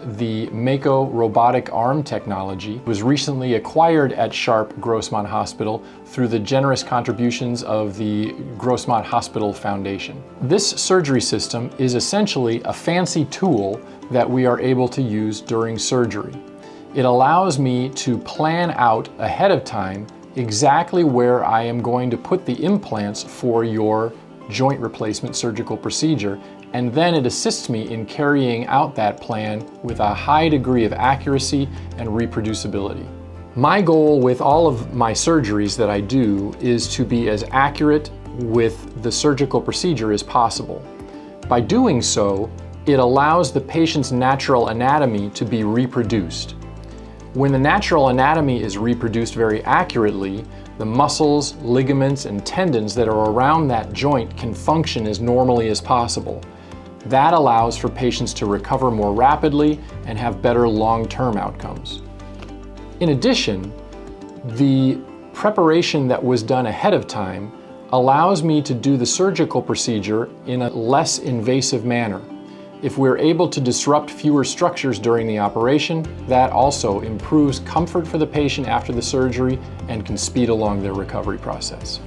the Mako Robotic-Arm technology was recently acquired at Sharp Grossmont Hospital through the generous contributions of the Grossmont Hospital Foundation. This surgery system is essentially a fancy tool that we are able to use during surgery. It allows me to plan out ahead of time exactly where I am going to put the implants for your joint replacement surgical procedure, and then it assists me in carrying out that plan with a high degree of accuracy and reproducibility. My goal with all of my surgeries that I do is to be as accurate with the surgical procedure as possible. By doing so, it allows the patient's natural anatomy to be reproduced. When the natural anatomy is reproduced very accurately, the muscles, ligaments, and tendons that are around that joint can function as normally as possible. That allows for patients to recover more rapidly and have better long-term outcomes. In addition, the preparation that was done ahead of time allows me to do the surgical procedure in a less invasive manner. If we're able to disrupt fewer structures during the operation, that also improves comfort for the patient after the surgery and can speed along their recovery process.